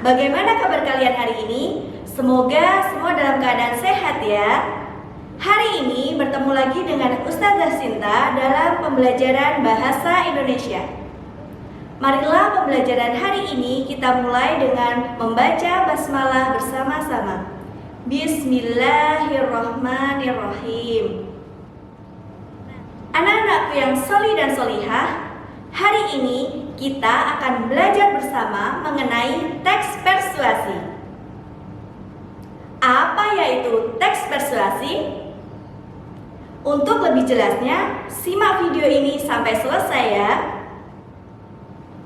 bagaimana kabar kalian hari ini? Semoga semua dalam keadaan sehat ya. Hari ini bertemu lagi dengan Ustazah Sinta dalam pembelajaran Bahasa Indonesia. Marilah pembelajaran hari ini kita mulai dengan membaca basmalah bersama-sama. Bismillahirrahmanirrahim. Anak-anakku yang solih dan solihah, hari ini kita akan belajar bersama mengenai teks persuasi. Apa yaitu teks persuasi? Untuk lebih jelasnya, simak video ini sampai selesai ya.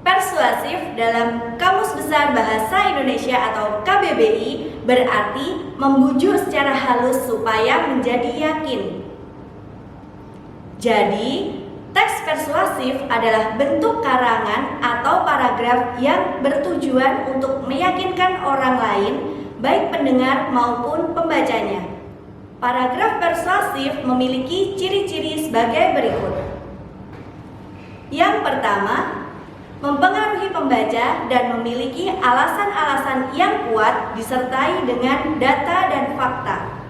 Persuasif dalam Kamus Besar Bahasa Indonesia atau KBBI berarti membujuk secara halus supaya menjadi yakin. Jadi, teks persuasif adalah bentuk karangan atau paragraf yang bertujuan untuk meyakinkan orang lain, baik pendengar maupun pembacanya. Paragraf persuasif memiliki ciri-ciri sebagai berikut. Yang pertama, mempengaruhi pembaca dan memiliki alasan-alasan yang kuat disertai dengan data dan fakta.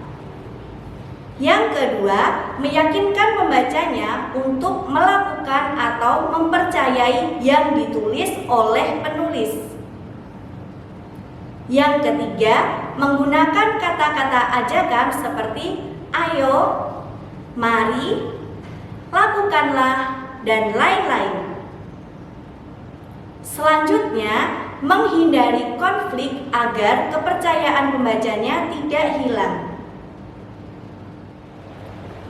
Yang kedua, meyakinkan pembacanya untuk melakukan atau mempercayai yang ditulis oleh penulis. Yang ketiga, menggunakan kata-kata ajakan seperti ayo, mari, lakukanlah, dan lain-lain. Selanjutnya, menghindari konflik agar kepercayaan pembacanya tidak hilang.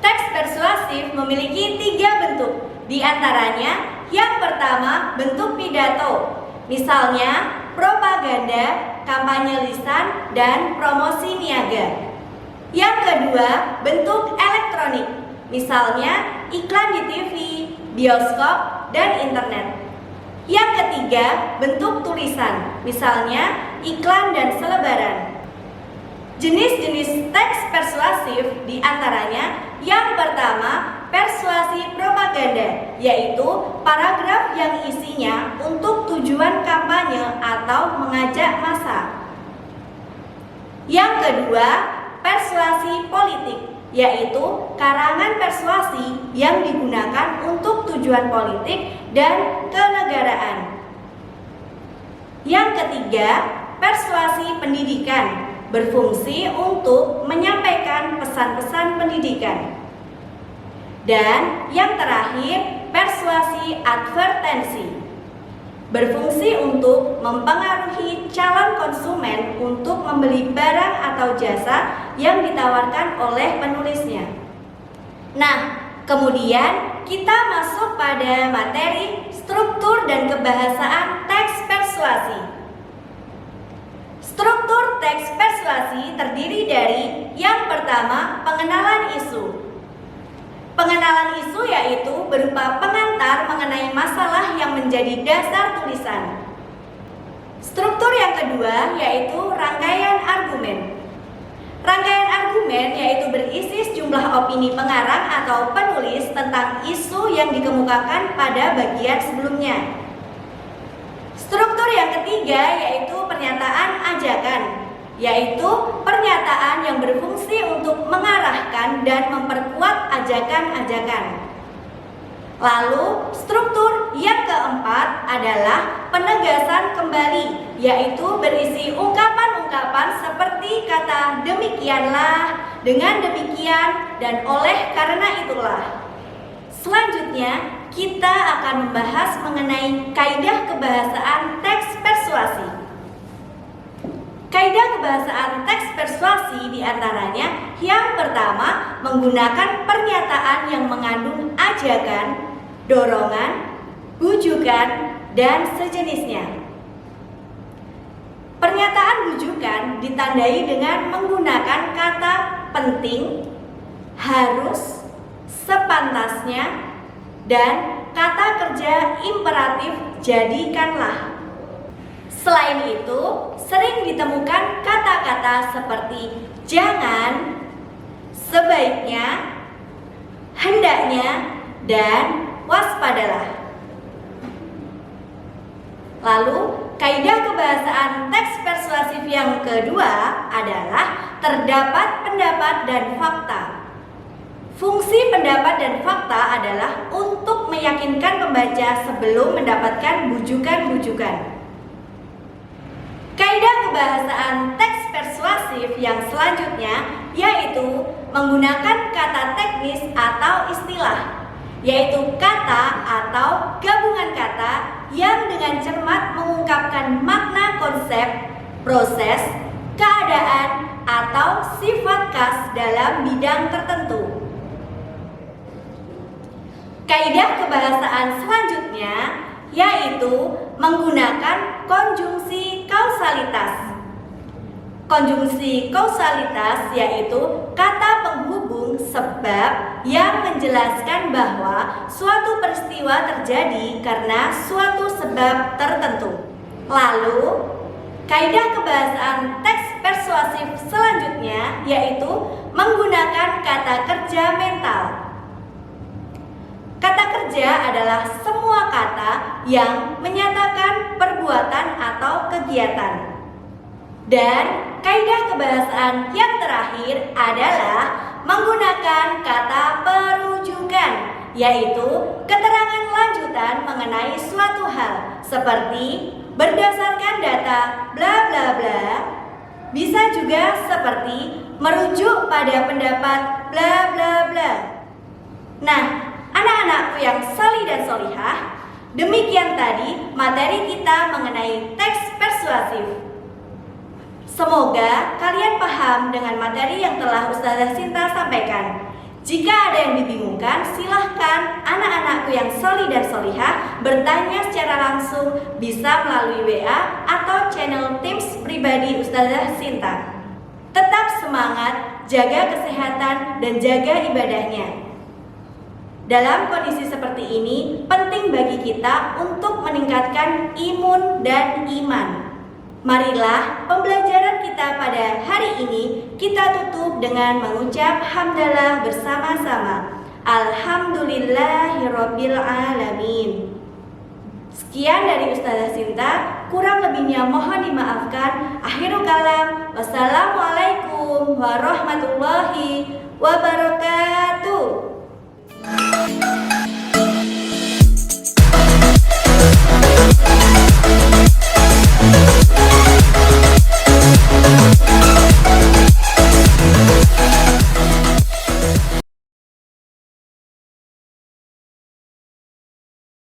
Teks persuasif memiliki 3 bentuk. Di antaranya, yang pertama bentuk pidato, misalnya propaganda, kampanye lisan, dan promosi niaga. Yang kedua, bentuk elektronik, misalnya iklan di TV, bioskop, dan internet. Yang ketiga, bentuk tulisan, misalnya iklan dan selebaran. Jenis-jenis teks persuasif diantaranya yang pertama, persuasi propaganda, yaitu paragraf yang isinya untuk tujuan kampanye atau mengajak massa. Yang kedua, persuasi politik, yaitu karangan persuasi yang digunakan untuk tujuan politik dan kenegaraan. Yang ketiga, persuasi pendidikan, berfungsi untuk menyampaikan pesan-pesan pendidikan. Dan yang terakhir, persuasi advertensi, berfungsi untuk mempengaruhi calon konsumen untuk membeli barang atau jasa yang ditawarkan oleh penulisnya. Nah, kemudian kita masuk pada materi struktur dan kebahasaan teks persuasi. Struktur teks persuasi terdiri dari yang pertama, pengenalan isu. Pengenalan isu yaitu berupa pengantar mengenai masalah yang menjadi dasar tulisan. Struktur yang kedua yaitu rangkaian argumen. Rangkaian argumen yaitu berisi sejumlah opini pengarang atau penulis tentang isu yang dikemukakan pada bagian sebelumnya. Struktur yang ketiga yaitu pernyataan ajakan, yaitu pernyataan yang berfungsi untuk mengarahkan dan memperkuat ajakan-ajakan. Lalu, struktur yang keempat adalah penegasan kembali, yaitu berisi ungkapan-ungkapan seperti kata demikianlah, dengan demikian, dan oleh karena itulah. Selanjutnya, kita akan membahas mengenai kaidah kebahasaan teks persuasi. Kaidah kebahasaan teks persuasi diantaranya yang pertama, menggunakan pernyataan yang mengandung ajakan, dorongan, bujukan, dan sejenisnya. Pernyataan bujukan ditandai dengan menggunakan kata penting, harus, sepantasnya, dan kata kerja imperatif jadikanlah. Selain itu, sering ditemukan kata-kata seperti jangan, sebaiknya, hendaknya, dan waspadalah. Lalu, kaidah kebahasaan teks persuasif yang kedua adalah terdapat pendapat dan fakta. Fungsi pendapat dan fakta adalah untuk meyakinkan pembaca sebelum mendapatkan bujukan-bujukan. Kaidah kebahasaan teks persuasif yang selanjutnya yaitu menggunakan kata teknis atau istilah, yaitu kata atau gabungan kata yang dengan cermat mengungkapkan makna konsep, proses, keadaan, atau sifat khas dalam bidang tertentu. Kaidah kebahasaan selanjutnya yaitu menggunakan konjungsi kausalitas. Konjungsi kausalitas yaitu kata penghubung sebab yang menjelaskan bahwa suatu peristiwa terjadi karena suatu sebab tertentu. Lalu, kaidah kebahasaan teks persuasif selanjutnya yaitu menggunakan kata kerja mental. Kata kerja adalah semua kata yang menyatakan perbuatan atau kegiatan. Dan kaidah kebahasaan yang terakhir adalah menggunakan kata perujukan, yaitu keterangan lanjutan mengenai suatu hal, seperti berdasarkan data bla bla bla. Bisa juga seperti merujuk pada pendapat bla bla bla. Nah, anak-anakku yang salih dan solihah, demikian tadi materi kita mengenai teks persuasif. Semoga kalian paham dengan materi yang telah Ustazah Sinta sampaikan. Jika ada yang dibingungkan, silahkan anak-anakku yang solih dan solihah bertanya secara langsung, bisa melalui WA atau channel Teams pribadi Ustazah Sinta. Tetap semangat, jaga kesehatan, dan jaga ibadahnya. Dalam kondisi seperti ini, penting bagi kita untuk meningkatkan imun dan iman. Marilah pembelajaran kita pada hari ini kita tutup dengan mengucap hamdalah bersama-sama. Alhamdulillahirabbil alamin. Sekian dari Ustazah Sinta, kurang lebihnya mohon dimaafkan. Akhirul kalam. Wassalamualaikum warahmatullahi wabarakatuh.